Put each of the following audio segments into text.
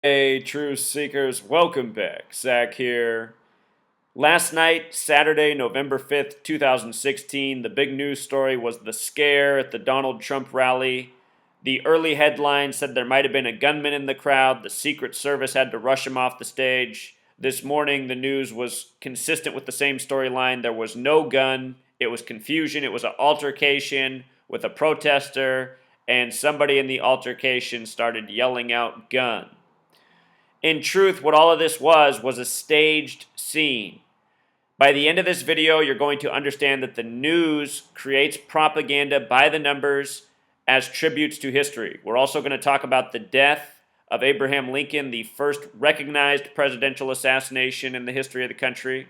Hey, truth seekers, welcome back. Zach here. Last night, Saturday, November 5th, 2016, the big news story was the scare at the Donald Trump rally. The early headlines said there might have been a gunman in the crowd. The Secret Service had to rush him off the stage. This morning, the news was consistent with the same storyline. There was no gun. It was confusion. It was an altercation with a protester, and somebody in the altercation started yelling out gun. In truth, what all of this was a staged scene. By the end of this video, you're going to understand that the news creates propaganda by the numbers as tributes to history. We're also going to talk about the death of Abraham Lincoln, the first recognized presidential assassination in the history of the country.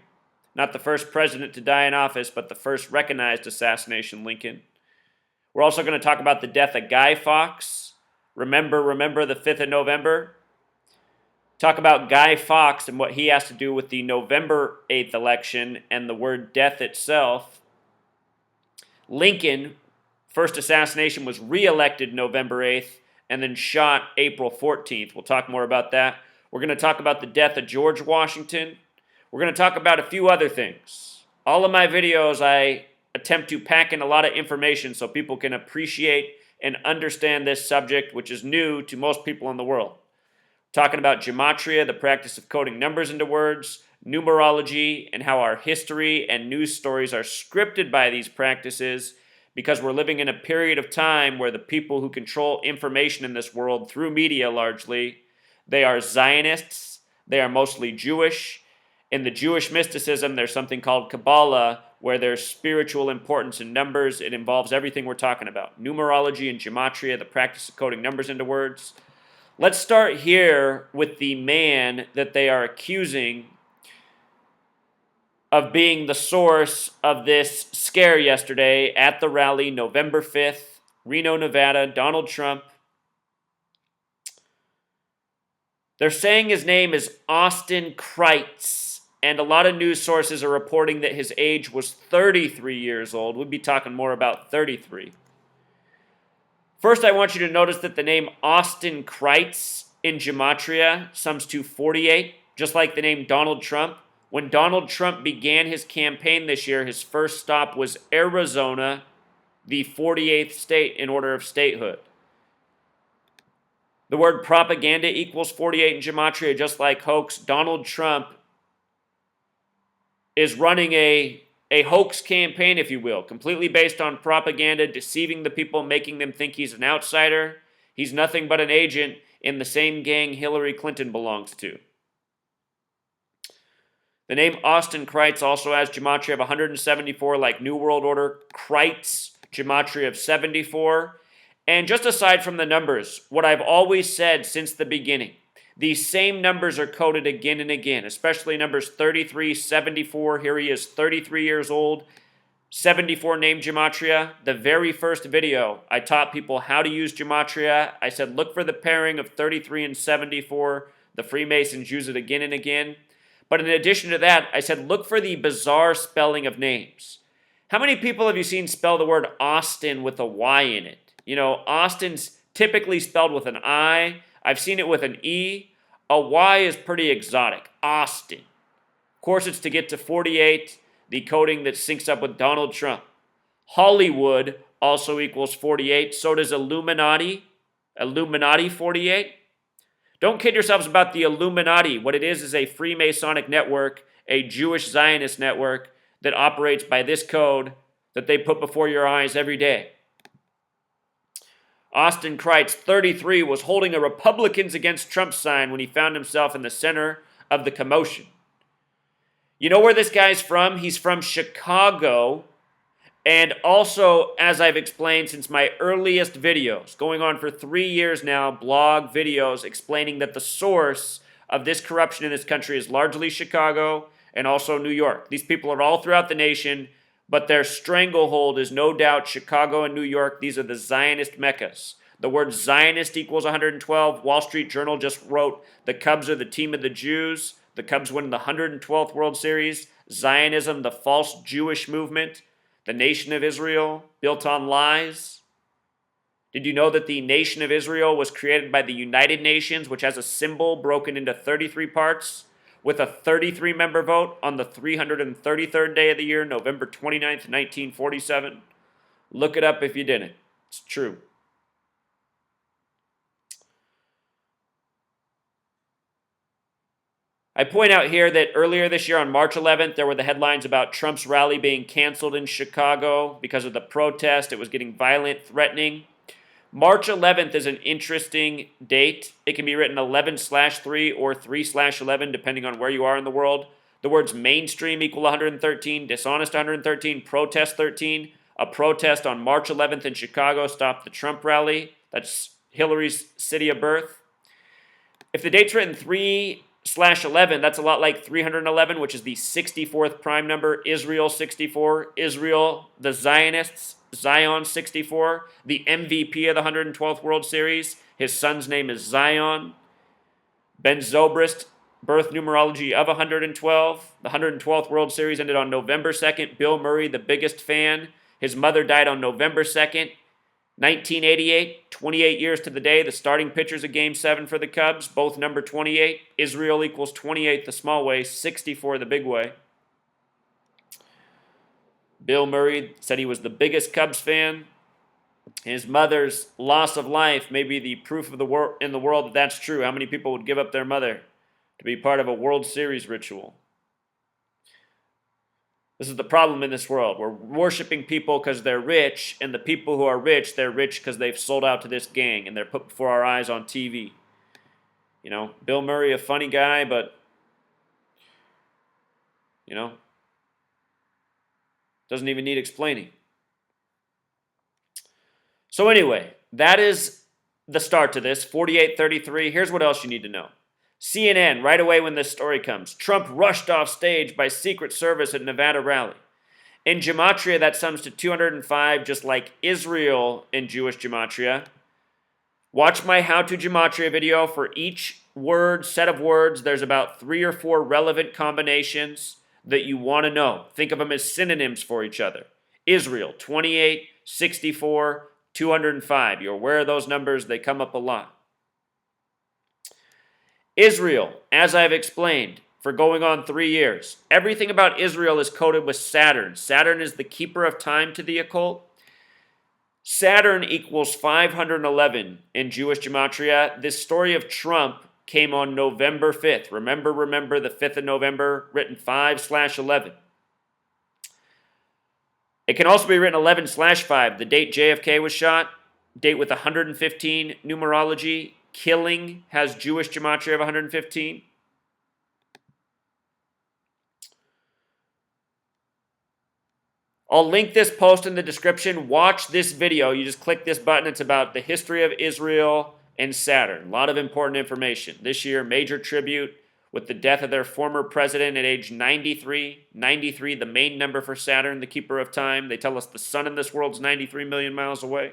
Not the first president to die in office, but the first recognized assassination, Lincoln. We're also going to talk about the death of Guy Fawkes. Remember the 5th of November? Talk about Guy Fawkes and what he has to do with the November 8th election and the word death itself. Lincoln, first assassination, was reelected November 8th and then shot April 14th. We'll talk more about that. We're going to talk about the death of George Washington. We're going to talk about a few other things. All of my videos, I attempt to pack in a lot of information so people can appreciate and understand this subject, which is new to most people in the world. Talking about gematria, the practice of coding numbers into words, numerology, and how our history and news stories are scripted by these practices because we're living in a period of time where the people who control information in this world through media largely, they are Zionists, they are mostly Jewish. In the Jewish mysticism, there's something called Kabbalah where there's spiritual importance in numbers. It involves everything we're talking about. Numerology and gematria, the practice of coding numbers into words. Let's start here with the man that they are accusing of being the source of this scare yesterday at the rally, November 5th, Reno, Nevada, Donald Trump. They're saying his name is Austin Kreitz, and a lot of news sources are reporting that his age was 33 years old. We'll be talking more about 33. First, I want you to notice that the name Austin Kreitz in gematria sums to 48, just like the name Donald Trump. When Donald Trump began his campaign this year, his first stop was Arizona, the 48th state in order of statehood. The word propaganda equals 48 in gematria, just like hoax. Donald Trump is running a hoax campaign, if you will, completely based on propaganda, deceiving the people, making them think he's an outsider. He's nothing but an agent in the same gang Hillary Clinton belongs to. The name Austin Kreitz also has gematria of 174, like New World Order. Kreitz, gematria of 74. And just aside from the numbers, what I've always said since the beginning, these same numbers are coded again and again, especially numbers 33, 74. Here he is, 33 years old, 74 name gematria. The very first video, I taught people how to use gematria. I said, look for the pairing of 33 and 74. The Freemasons use it again and again. But in addition to that, I said, look for the bizarre spelling of names. How many people have you seen spell the word Austin with a Y in it? You know, Austin's typically spelled with an I. I've seen it with an E. A Y is pretty exotic. Austin. Of course, it's to get to 48, the coding that syncs up with Donald Trump. Hollywood also equals 48. So does Illuminati. Illuminati 48. Don't kid yourselves about the Illuminati. What it is a Freemasonic network, a Jewish Zionist network that operates by this code that they put before your eyes every day. Austin Kreitz, 33, was holding a Republicans Against Trump sign when he found himself in the center of the commotion. You know where this guy's from? He's from Chicago. And also, as I've explained since my earliest videos, going on for 3 years now, blog videos explaining that the source of this corruption in this country is largely Chicago and also New York. These people are all throughout the nation, but their stranglehold is no doubt Chicago and New York. These are the Zionist meccas. The word Zionist equals 112. Wall Street Journal just wrote, the Cubs are the team of the Jews. The Cubs win the 112th World Series. Zionism, the false Jewish movement. The nation of Israel, built on lies. Did you know that the nation of Israel was created by the United Nations, which has a symbol broken into 33 parts, with a 33-member vote on the 333rd day of the year, November 29th, 1947? Look it up if you didn't. It's true. I point out here that earlier this year on March 11th, there were the headlines about Trump's rally being canceled in Chicago because of the protest. It was getting violent, threatening. March 11th is an interesting date. It can be written 11/3 or 3/11, depending on where you are in the world. The words mainstream equal 113, dishonest 113, protest 13. A protest on March 11th in Chicago stopped the Trump rally. That's Hillary's city of birth. If the date's written 3/11, that's a lot like 311, which is the 64th prime number. Israel 64. Israel, the Zionists, Zion 64. The MVP of the 112th World Series, his son's name is Zion. Ben Zobrist, birth numerology of 112. The 112th World Series ended on November 2nd. Bill Murray, the biggest fan. His mother died on November 2nd. 1988, 28 years to the day, the starting pitchers of Game 7 for the Cubs, both number 28. Israel equals 28 the small way, 64 the big way. Bill Murray said he was the biggest Cubs fan. His mother's loss of life may be the proof of in the world that that's true. How many people would give up their mother to be part of a World Series ritual? This is the problem in this world. We're worshiping people because they're rich, and the people who are rich, they're rich because they've sold out to this gang, and they're put before our eyes on TV. You know, Bill Murray, a funny guy, but, you know, doesn't even need explaining. So anyway, that is the start to this, 48-33. Here's what else you need to know. CNN, right away when this story comes, Trump rushed off stage by Secret Service at Nevada rally. In Gematria, that sums to 205, just like Israel in Jewish Gematria. Watch my How to Gematria video. For each word, set of words, there's about 3 or 4 relevant combinations that you want to know. Think of them as synonyms for each other. Israel, 28, 64, 205. You're aware of those numbers. They come up a lot. Israel, as I've explained, for going on 3 years. Everything about Israel is coded with Saturn. Saturn is the keeper of time to the occult. Saturn equals 511 in Jewish Gematria. This story of Trump came on November 5th. Remember, the 5th of November, written 5/11. It can also be written 11/5, the date JFK was shot, date with 115 numerology. Killing has Jewish Gematria of 115. I'll link this post in the description. Watch this video. You just click this button. It's about the history of Israel and Saturn. A lot of important information. This year, major tribute with the death of their former president at age 93. 93, the main number for Saturn, the keeper of time. They tell us the sun in this world's 93 million miles away.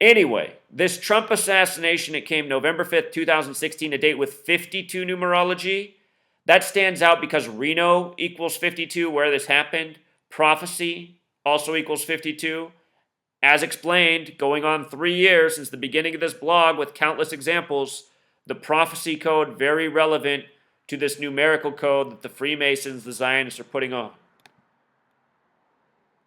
Anyway, this Trump assassination, it came November 5th, 2016, a date with 52 numerology. That stands out because Reno equals 52, where this happened. Prophecy also equals 52. As explained, going on 3 years since the beginning of this blog with countless examples, the prophecy code very relevant to this numerical code that the Freemasons, the Zionists, are putting on.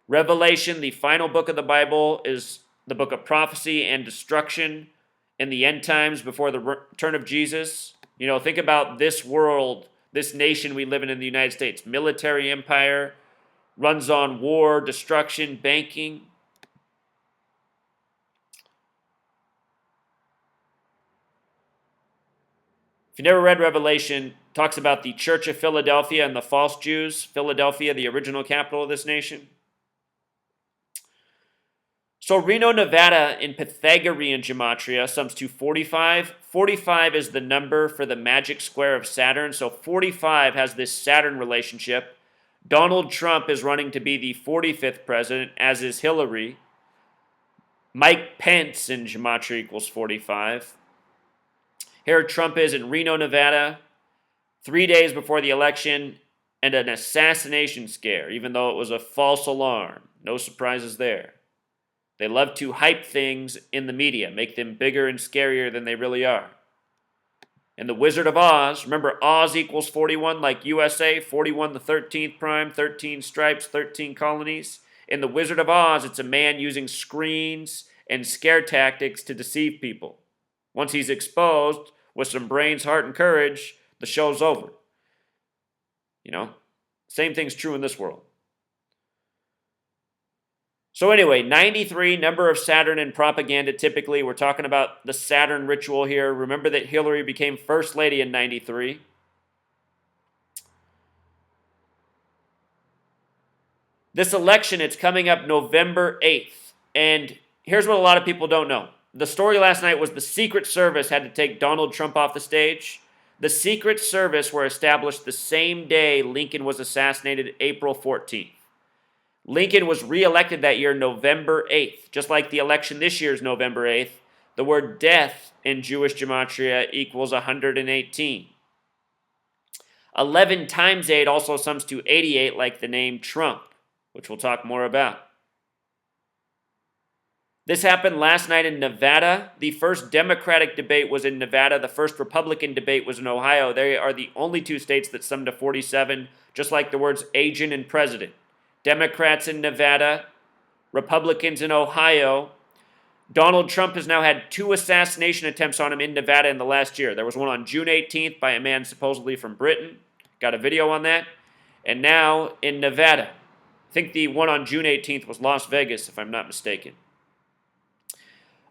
Revelation, the final book of the Bible, is the book of prophecy and destruction in the end times before the return of Jesus. You know, think about this world, this nation we live in the United States. Military empire, runs on war, destruction, banking. If you never read Revelation, talks about the Church of Philadelphia and the false Jews. Philadelphia, the original capital of this nation. So Reno, Nevada in Pythagorean Gematria sums to 45. 45 is the number for the magic square of Saturn. So 45 has this Saturn relationship. Donald Trump is running to be the 45th president, as is Hillary. Mike Pence in Gematria equals 45. Here Trump is in Reno, Nevada, 3 days before the election, and an assassination scare, even though it was a false alarm. No surprises there. They love to hype things in the media, make them bigger and scarier than they really are. And the Wizard of Oz, remember Oz equals 41 like USA, 41 the 13th prime, 13 stripes, 13 colonies. In the Wizard of Oz, it's a man using screens and scare tactics to deceive people. Once he's exposed, with some brains, heart, and courage, the show's over. Same thing's true in this world. So anyway, 93, number of Saturn in propaganda typically. We're talking about the Saturn ritual here. Remember that Hillary became First Lady in 93. This election, it's coming up November 8th. And here's what a lot of people don't know. The story last night was the Secret Service had to take Donald Trump off the stage. The Secret Service were established the same day Lincoln was assassinated, April 14th. Lincoln was reelected that year, November 8th. Just like the election this year is November 8th, the word death in Jewish gematria equals 118. 11 times 8 also sums to 88, like the name Trump, which we'll talk more about. This happened last night in Nevada. The first Democratic debate was in Nevada. The first Republican debate was in Ohio. They are the only two states that sum to 47, just like the words agent and president. Democrats in Nevada, Republicans in Ohio. Donald Trump has now had 2 assassination attempts on him in Nevada in the last year. There was one on June 18th by a man supposedly from Britain. Got a video on that. And now in Nevada. I think the one on June 18th was Las Vegas, if I'm not mistaken.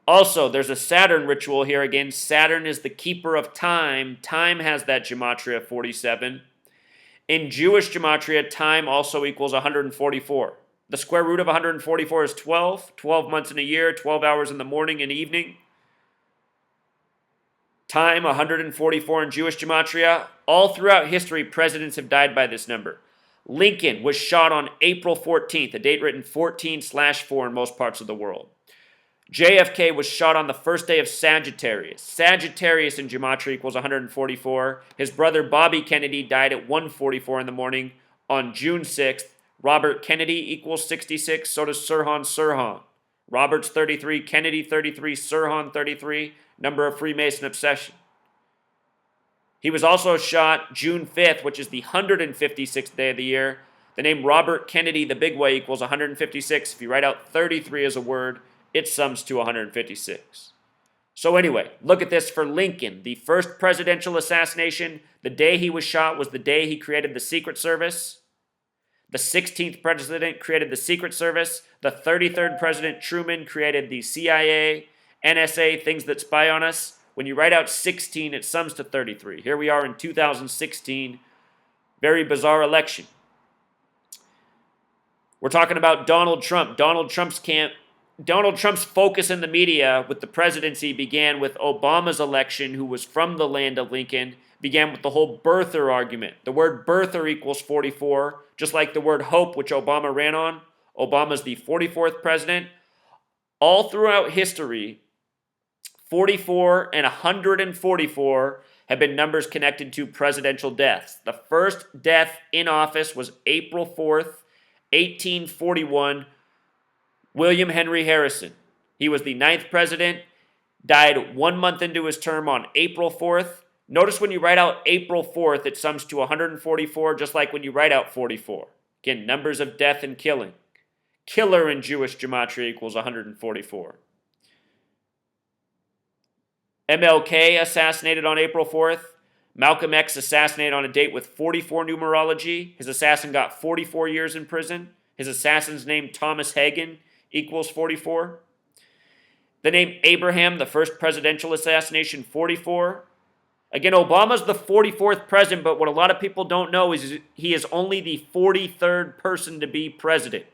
Also, there's a Saturn ritual here. Again, Saturn is the keeper of time. Time has that gematria 47. In Jewish gematria, time also equals 144. The square root of 144 is 12. 12 months in a year, 12 hours in the morning and evening. Time, 144 in Jewish gematria. All throughout history, presidents have died by this number. Lincoln was shot on April 14th, a date written 14/4 in most parts of the world. JFK was shot on the first day of Sagittarius. Sagittarius in gematria equals 144. His brother Bobby Kennedy died at 1:44 in the morning on June 6th. Robert Kennedy equals 66. So does Sirhan Sirhan. Robert's 33, Kennedy 33, Sirhan 33. Number of Freemason obsession. He was also shot June 5th, which is the 156th day of the year. The name Robert Kennedy, the big way, equals 156. If you write out 33 as a word, it sums to 156. So anyway, look at this for Lincoln. The first presidential assassination, the day he was shot was the day he created the Secret Service. The 16th president created the Secret Service. The 33rd president, Truman, created the CIA, NSA, things that spy on us. When you write out 16, it sums to 33. Here we are in 2016. Very bizarre election. We're talking about Donald Trump. Donald Trump's focus in the media with the presidency began with Obama's election, who was from the land of Lincoln, began with the whole birther argument. The word birther equals 44, just like the word hope, which Obama ran on. Obama's the 44th president. All throughout history, 44 and 144 have been numbers connected to presidential deaths. The first death in office was April 4th, 1841, William Henry Harrison. He was the 9th president, died 1 month into his term on April 4th. Notice when you write out April 4th, it sums to 144, just like when you write out 44. Again, numbers of death and killing. Killer in Jewish gematria equals 144. MLK assassinated on April 4th. Malcolm X assassinated on a date with 44 numerology. His assassin got 44 years in prison. His assassin's name, Thomas Hagen, equals 44. The name Abraham, the first presidential assassination, 44. Again, Obama's the 44th president, but what a lot of people don't know is he is only the 43rd person to be president.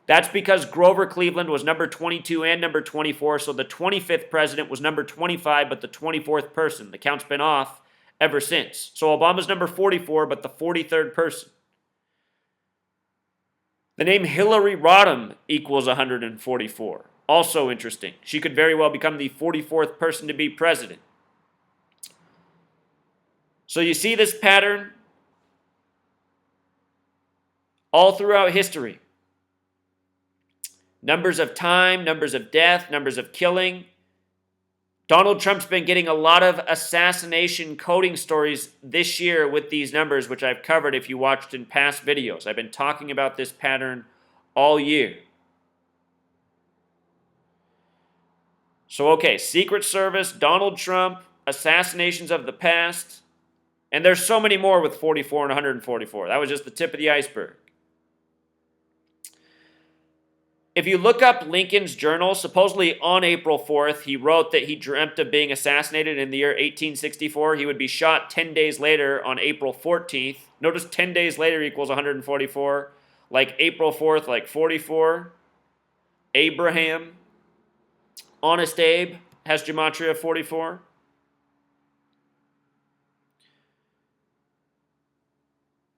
That's because Grover Cleveland was number 22 and number 24, so the 25th president was number 25, but the 24th person. The count's been off ever since. So Obama's number 44, but the 43rd person. The name Hillary Rodham equals 144. Also interesting. She could very well become the 44th person to be president. So you see this pattern all throughout history. numbers of time, numbers of death, numbers of killing. Donald Trump's been getting a lot of assassination coding stories this year with these numbers, which I've covered if you watched in past videos. I've been talking about this pattern all year. So, okay, Secret Service, Donald Trump, assassinations of the past, and there's so many more with 44 and 144. That was just the tip of the iceberg. If you look up Lincoln's journal, supposedly on April 4th, he wrote that he dreamt of being assassinated in the year 1864. He would be shot 10 days later on April 14th. Notice 10 days later equals 144. Like April 4th, like 44. Abraham, Honest Abe, has gematria 44.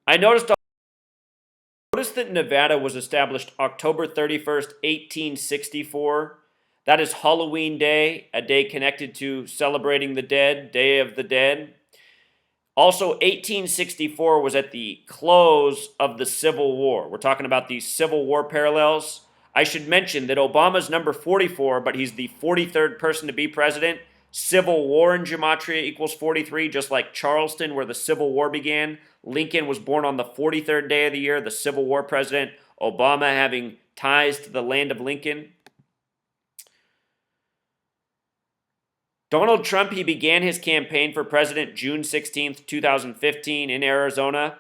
I noticed that Nevada was established October 31st, 1864. That is Halloween Day, a day connected to celebrating the dead, Day of the Dead. Also, 1864 was at the close of the Civil War. We're talking about these Civil War parallels. I should mention that Obama's number 44, but he's the 43rd person to be president. Civil War in gematria equals 43, just like Charleston, where the Civil War began. Lincoln was born on the 43rd day of the year, the Civil War president. Obama having ties to the land of Lincoln. Donald Trump, he began his campaign for president June 16th, 2015 in Arizona.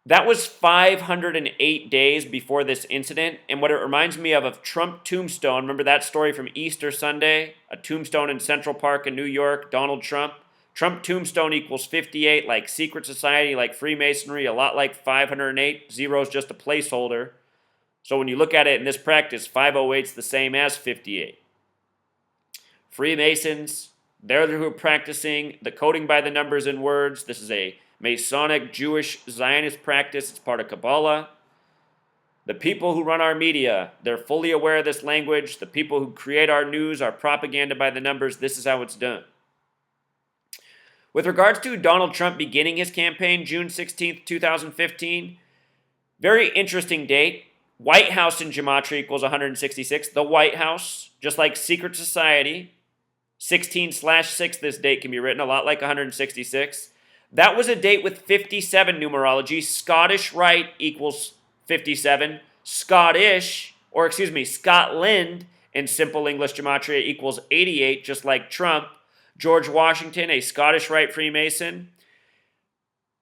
That was 508 days before this incident, and what it reminds me of Trump tombstone. Remember that story from Easter Sunday? A tombstone in Central Park in New York, Donald Trump. Trump tombstone equals 58, like secret society, like Freemasonry, a lot like 508. Zero is just a placeholder. So when you look at it in this practice, 508 is the same as 58. Freemasons, they're who are practicing the coding by the numbers and words. This is a Masonic, Jewish, Zionist practice. It's part of Kabbalah. The people who run our media, they're fully aware of this language. The people who create our news, our propaganda by the numbers, this is how it's done. With regards to Donald Trump beginning his campaign, June 16th, 2015, very interesting date. White House in gematria equals 166. The White House, just like secret society, 16/6, this date can be written a lot like 166. That was a date with 57 numerology. Scottish Rite equals 57. Scotland in simple English gematria equals 88, just like Trump. George Washington, a Scottish Rite Freemason,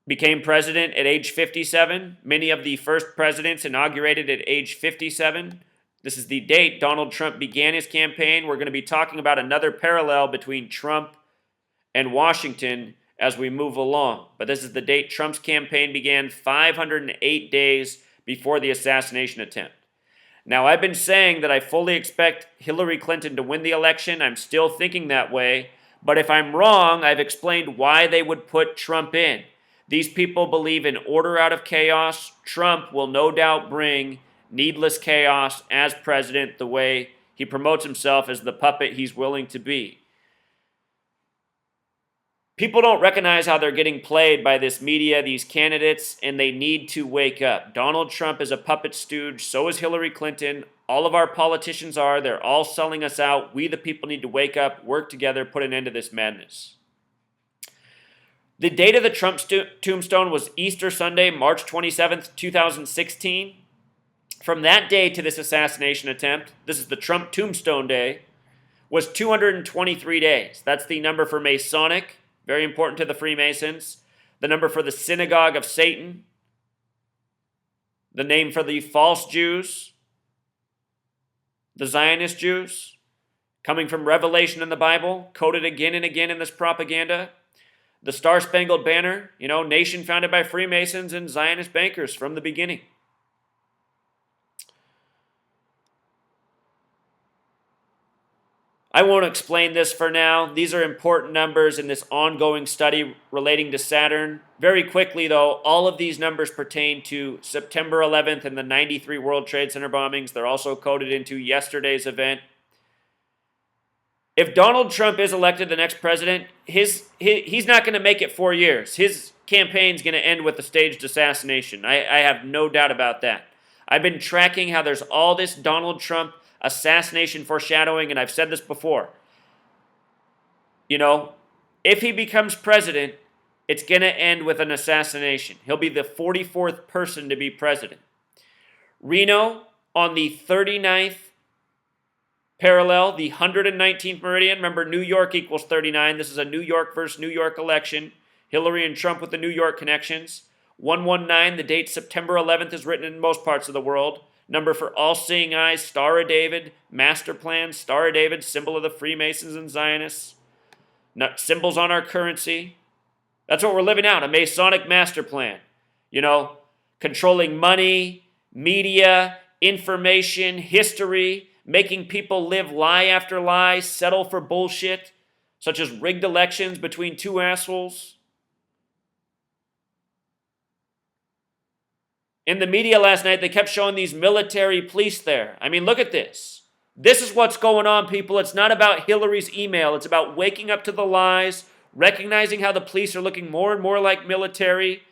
became president at age 57. Many of the first presidents inaugurated at age 57. This is the date Donald Trump began his campaign. We're going to be talking about another parallel between Trump and Washington as we move along. But this is the date Trump's campaign began, 508 days before the assassination attempt. Now, I've been saying that I fully expect Hillary Clinton to win the election. I'm still thinking that way. But if I'm wrong, I've explained why they would put Trump in. These people believe in order out of chaos. Trump will no doubt bring needless chaos as president, the way he promotes himself as the puppet he's willing to be. People don't recognize how they're getting played by this media, these candidates, and they need to wake up. Donald Trump is a puppet stooge. So is Hillary Clinton. All of our politicians are. They're all selling us out. We, the people, need to wake up, work together, put an end to this madness. The date of the Trump tombstone was Easter Sunday, March 27th, 2016. From that day to this assassination attempt, this is the Trump tombstone day, was 223 days. That's the number for Masonic, very important to the Freemasons. The number for the Synagogue of Satan. The name for the false Jews. The Zionist Jews. Coming from Revelation in the Bible, coded again and again in this propaganda. The Star-Spangled Banner, nation founded by Freemasons and Zionist bankers from the beginning. I won't explain this for now. These are important numbers in this ongoing study relating to Saturn. Very quickly, though, all of these numbers pertain to September 11th and the 93 World Trade Center bombings. They're also coded into yesterday's event. If Donald Trump is elected the next president, he's not going to make it 4 years. His campaign's going to end with a staged assassination. I have no doubt about that. I've been tracking how there's all this Donald Trump assassination foreshadowing, and I've said this before. If he becomes president, it's going to end with an assassination. He'll be the 44th person to be president. Reno, on the 39th parallel, the 119th meridian. Remember, New York equals 39. This is a New York versus New York election. Hillary and Trump with the New York connections. 119, the date September 11th is written in most parts of the world. Number for all-seeing eyes, Star of David, master plan, Star of David, symbol of the Freemasons and Zionists. Symbols on our currency. That's what we're living out, a Masonic master plan. Controlling money, media, information, history, making people live lie after lie, settle for bullshit, such as rigged elections between two assholes. In the media last night, they kept showing these military police there. I mean, look at this. This is what's going on, people. It's not about Hillary's email. It's about waking up to the lies, recognizing how the police are looking more and more like military.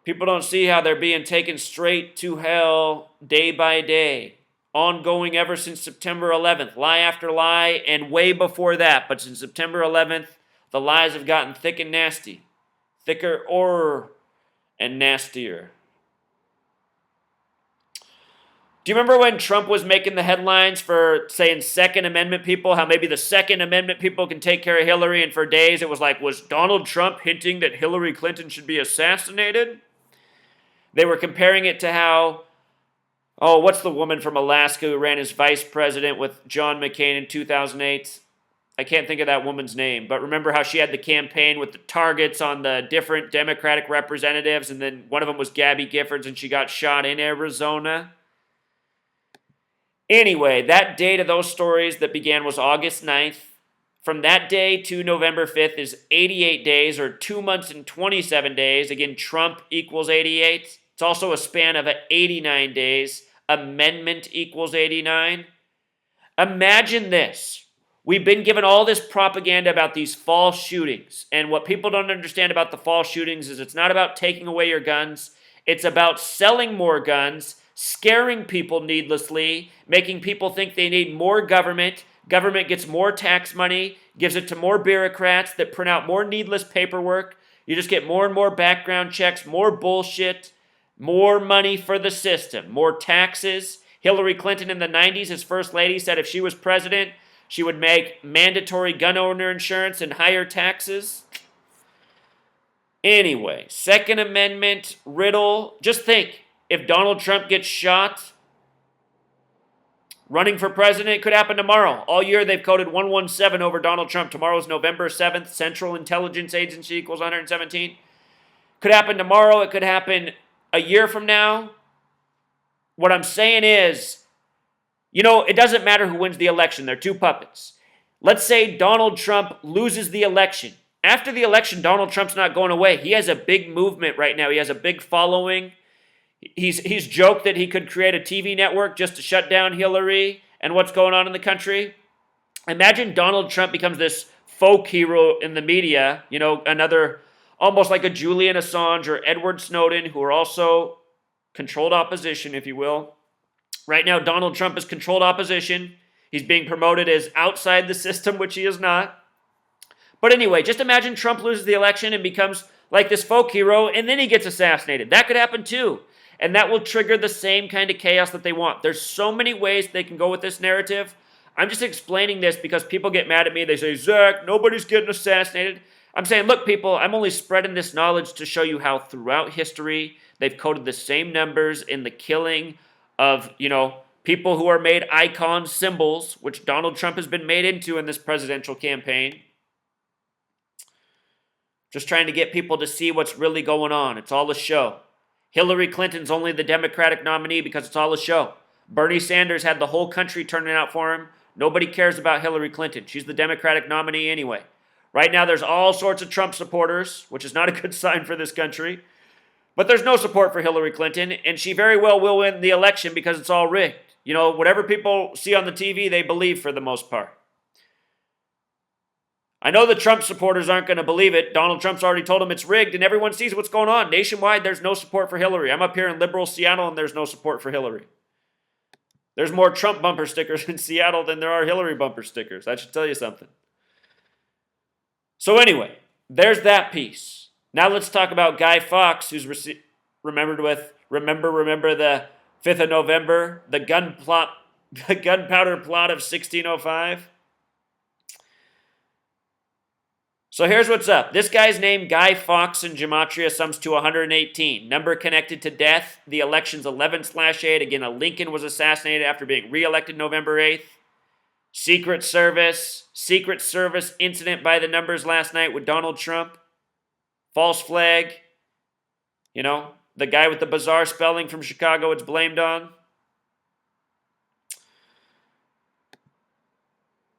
People don't see how they're being taken straight to hell day by day. Ongoing ever since September 11th. Lie after lie, and way before that. But since September 11th, the lies have gotten thick and nasty. Thicker and nastier. Do you remember when Trump was making the headlines for saying Second Amendment people, how maybe the Second Amendment people can take care of Hillary, and for days it was like, was Donald Trump hinting that Hillary Clinton should be assassinated? They were comparing it to how, what's the woman from Alaska who ran as vice president with John McCain in 2008? I can't think of that woman's name, but remember how she had the campaign with the targets on the different Democratic representatives, and then one of them was Gabby Giffords, and she got shot in Arizona? Anyway, that date of those stories that began was August 9th. From that day to November 5th is 88 days, or 2 months and 27 days. Again, Trump equals 88. It's also a span of 89 days. Amendment equals 89. Imagine this. We've been given all this propaganda about these false shootings. And what people don't understand about the false shootings is it's not about taking away your guns. It's about selling more guns, scaring people needlessly, making people think they need more government. Government gets more tax money, gives it to more bureaucrats that print out more needless paperwork. You just get more and more background checks, more bullshit, more money for the system, more taxes. Hillary Clinton in the 90s, as First Lady, said if she was president, she would make mandatory gun owner insurance and higher taxes. Anyway, Second Amendment riddle. Just think, if Donald Trump gets shot running for president, it could happen tomorrow. All year they've coded 117 over Donald Trump. Tomorrow's November 7th. Central Intelligence Agency equals 117. Could happen tomorrow. It could happen a year from now. What I'm saying is, it doesn't matter who wins the election. They're two puppets. Let's say Donald Trump loses the election. After the election, Donald Trump's not going away. He has a big movement right now. He has a big following. He's joked that he could create a TV network just to shut down Hillary and what's going on in the country. Imagine Donald Trump becomes this folk hero in the media, another almost like a Julian Assange or Edward Snowden, who are also controlled opposition, if you will. Right now, Donald Trump is controlled opposition. He's being promoted as outside the system, which he is not. But anyway, just imagine Trump loses the election and becomes like this folk hero, and then he gets assassinated. That could happen too. And that will trigger the same kind of chaos that they want. There's so many ways they can go with this narrative. I'm just explaining this because people get mad at me. They say, Zach, nobody's getting assassinated. I'm saying, look, people, I'm only spreading this knowledge to show you how throughout history they've coded the same numbers in the killing of, people who are made icon symbols, which Donald Trump has been made into in this presidential campaign. Just trying to get people to see what's really going on. It's all a show. Hillary Clinton's only the Democratic nominee because it's all a show. Bernie Sanders had the whole country turning out for him. Nobody cares about Hillary Clinton. She's the Democratic nominee anyway. Right now, there's all sorts of Trump supporters, which is not a good sign for this country. But there's no support for Hillary Clinton, and she very well will win the election because it's all rigged. Whatever people see on the TV, they believe for the most part. I know the Trump supporters aren't going to believe it. Donald Trump's already told them it's rigged, and everyone sees what's going on. Nationwide, there's no support for Hillary. I'm up here in liberal Seattle, and there's no support for Hillary. There's more Trump bumper stickers in Seattle than there are Hillary bumper stickers. That should tell you something. So anyway, there's that piece. Now let's talk about Guy Fawkes, who's remember the 5th of November, the gunpowder plot of 1605. So here's what's up. This guy's name, Guy Fawkes, in gematria sums to 118. Number connected to death. The election's 11/8. Again, a Lincoln was assassinated after being reelected November 8th. Secret Service incident by the numbers last night with Donald Trump. False flag. You know, the guy with the bizarre spelling from Chicago it's blamed on.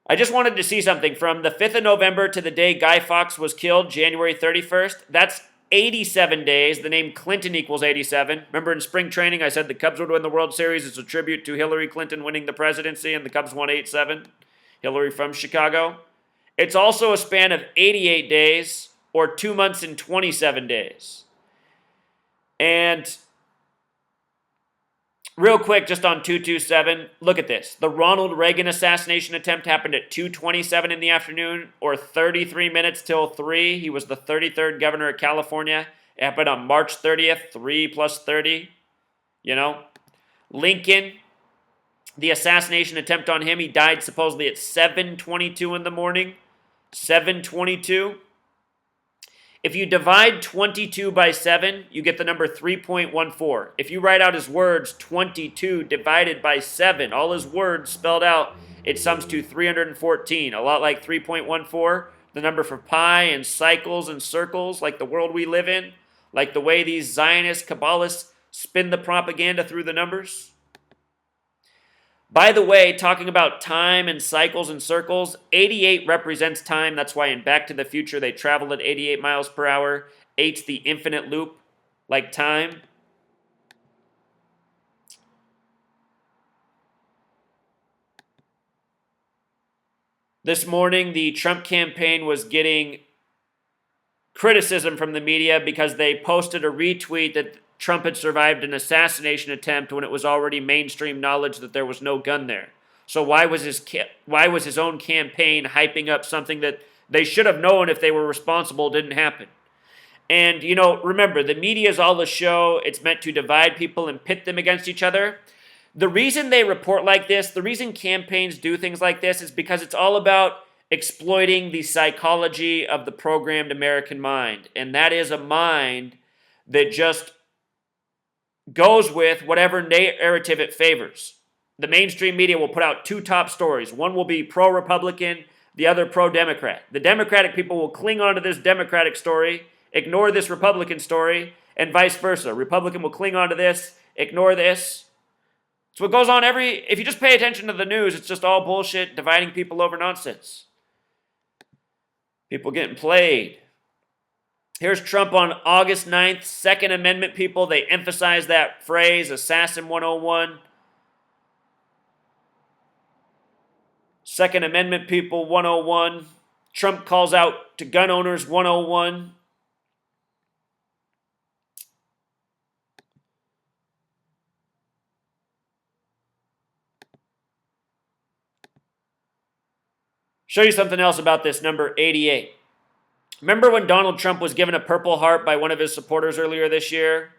I just wanted to see something from the 5th of November to the day Guy Fawkes was killed, January 31st. That's 87 days. The name Clinton equals 87. Remember in spring training I said the Cubs would win the World Series. It's a tribute to Hillary Clinton winning the presidency, and the Cubs won 8-7. Hillary from Chicago. It's also a span of 88 days, or 2 months and 27 days. And real quick, just on 227, look at this. The Ronald Reagan assassination attempt happened at 2:27 in the afternoon, or 33 minutes till 3. He was the 33rd governor of California. It happened on March 30th, 3 plus 30. You know? Lincoln, the assassination attempt on him, he died supposedly at 7:22 in the morning. 7:22. If you divide 22 by 7, you get the number 3.14. If you write out his words, 22 divided by 7, all his words spelled out, it sums to 314. A lot like 3.14, the number for pi and cycles and circles, like the world we live in, like the way these Zionist Kabbalists spin the propaganda through the numbers. By the way, talking about time and cycles and circles, 88 represents time. That's why in Back to the Future they travel at 88 miles per hour. 8's the infinite loop, like time. This morning, the Trump campaign was getting criticism from the media because they posted a retweet that Trump had survived an assassination attempt when it was already mainstream knowledge that there was no gun there. So why was his own campaign hyping up something that they should have known if they were responsible didn't happen? And, you know, remember, the media is all a show. It's meant to divide people and pit them against each other. The reason they report like this, the reason campaigns do things like this is because it's all about exploiting the psychology of the programmed American mind. And that is a mind that just goes with whatever narrative it favors. The mainstream media will put out 2 top stories. One will be pro-Republican, the other pro-Democrat. The Democratic people will cling on to this Democratic story, ignore this Republican story, and vice versa. Republican will cling on to this, ignore this. So what goes on if you just pay attention to the news, it's just all bullshit, dividing people over nonsense. People getting played. Here's Trump on August 9th, Second Amendment people. They emphasize that phrase, Assassin 101. Second Amendment people 101. Trump calls out to gun owners 101. Show you something else about this number 88. Remember when Donald Trump was given a Purple Heart by one of his supporters earlier this year?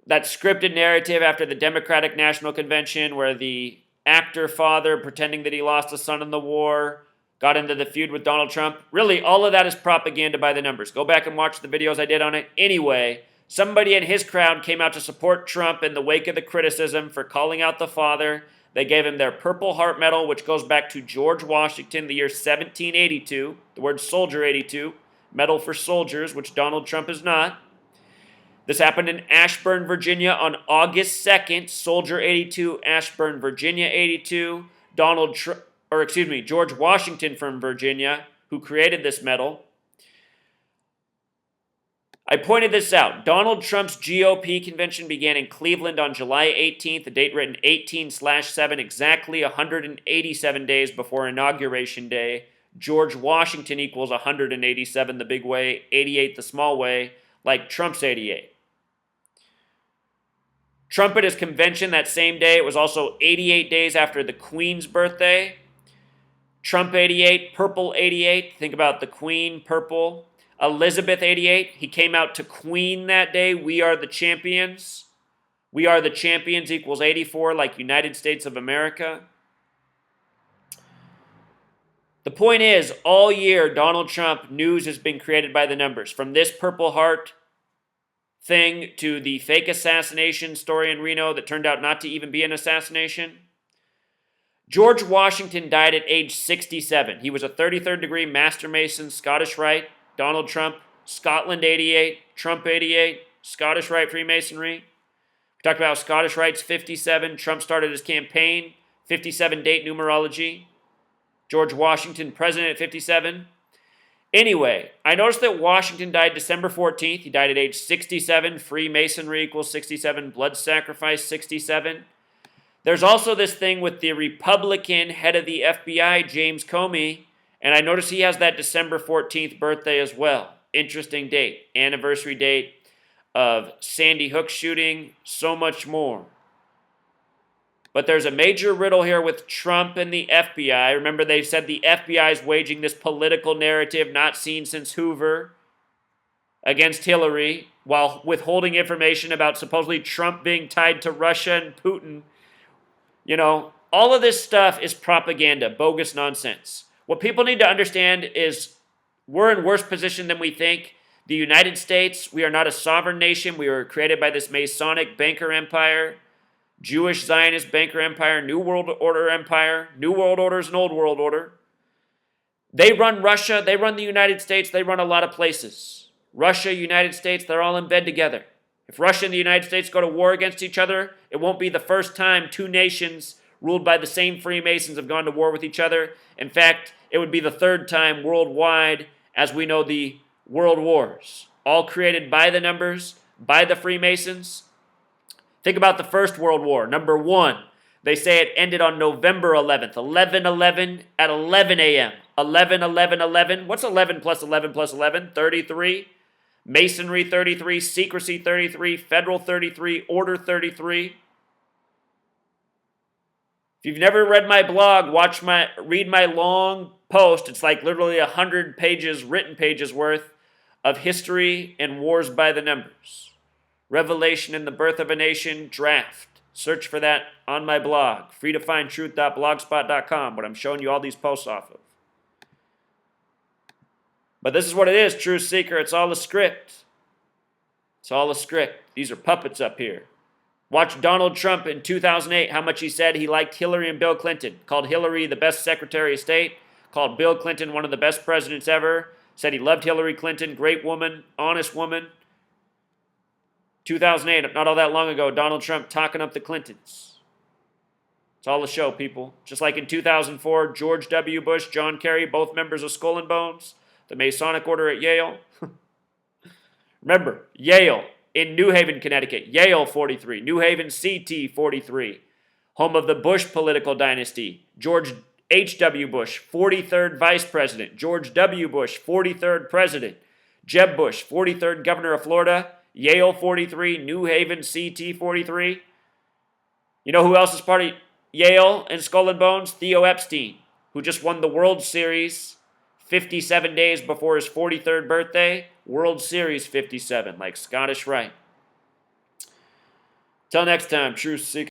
That scripted narrative after the Democratic National Convention where the actor father, pretending that he lost a son in the war, got into the feud with Donald Trump. Really, all of that is propaganda by the numbers. Go back and watch the videos I did on it. Anyway, somebody in his crowd came out to support Trump in the wake of the criticism for calling out the father. They gave him their Purple Heart Medal, which goes back to George Washington, the year 1782. The word soldier 82. Medal for soldiers, which Donald Trump is not. This happened in Ashburn, Virginia on August 2nd. Soldier 82, Ashburn, Virginia 82. George Washington from Virginia, who created this medal. I pointed this out. Donald Trump's GOP convention began in Cleveland on July 18th, the date written 18/7, exactly 187 days before Inauguration Day. George Washington equals 187 the big way, 88 the small way, like Trump's 88. Trump at his convention that same day, it was also 88 days after the Queen's birthday. Trump 88, purple 88, think about the Queen, purple. Elizabeth 88, he came out to Queen that day, we are the champions. We are the champions equals 84, like United States of America. The point is, all year, Donald Trump news has been created by the numbers. From this Purple Heart thing to the fake assassination story in Reno that turned out not to even be an assassination. George Washington died at age 67. He was a 33rd degree Master Mason, Scottish Rite. Donald Trump, Scotland 88, Trump 88, Scottish Rite Freemasonry. We talked about Scottish Rite's 57. Trump started his campaign, 57 date numerology. George Washington, president at 57. Anyway, I noticed that Washington died December 14th. He died at age 67. Freemasonry equals 67. Blood sacrifice, 67. There's also this thing with the Republican head of the FBI, James Comey, and I noticed he has that December 14th birthday as well. Interesting date. Anniversary date of Sandy Hook shooting, so much more. But there's a major riddle here with Trump and the FBI. Remember, they said the FBI is waging this political narrative not seen since Hoover against Hillary while withholding information about supposedly Trump being tied to Russia and Putin. You know, all of this stuff is propaganda, bogus nonsense. What people need to understand is we're in worse position than we think. The United States, we are not a sovereign nation. We were created by this Masonic banker empire. Jewish Zionist banker empire, New World Order empire. New World Order is an old world order. They run Russia, they run the United States, they run a lot of places. Russia, United States, they're all in bed together. If Russia and the United States go to war against each other, it won't be the first time two nations ruled by the same Freemasons have gone to war with each other. In fact, it would be the third time worldwide as we know the world wars, all created by the numbers, by the Freemasons. Think about the First World War, number 1. They say it ended on November 11th, 11/11 at 11 a.m. 11/11/11. What's 11 plus 11 plus 11? 33. Masonry 33, secrecy 33, federal 33, order 33. If you've never read my blog, read my long post. It's like literally 100 pages, written pages worth of history and wars by the numbers. Revelation and the Birth of a Nation draft. Search for that on my blog, freetofindtruth.blogspot.com, what I'm showing you all these posts off of. But this is what it is, Truth Seeker. It's all a script. It's all a script. These are puppets up here. Watch Donald Trump in 2008, how much he said he liked Hillary and Bill Clinton. Called Hillary the best Secretary of State. Called Bill Clinton one of the best presidents ever. Said he loved Hillary Clinton, great woman, honest woman. 2008, not all that long ago, Donald Trump talking up the Clintons. It's all a show, people. Just like in 2004, George W. Bush, John Kerry, both members of Skull and Bones, the Masonic Order at Yale. Remember, Yale in New Haven, Connecticut. Yale 43, New Haven CT 43. Home of the Bush political dynasty. George H.W. Bush, 43rd Vice President. George W. Bush, 43rd President. Jeb Bush, 43rd Governor of Florida. Yale 43, New Haven CT 43. You know who else is part of Yale and Skull and Bones? Theo Epstein, who just won the World Series 57 days before his 43rd birthday. World Series 57, like Scottish Rite. Till next time, Truth Seekers.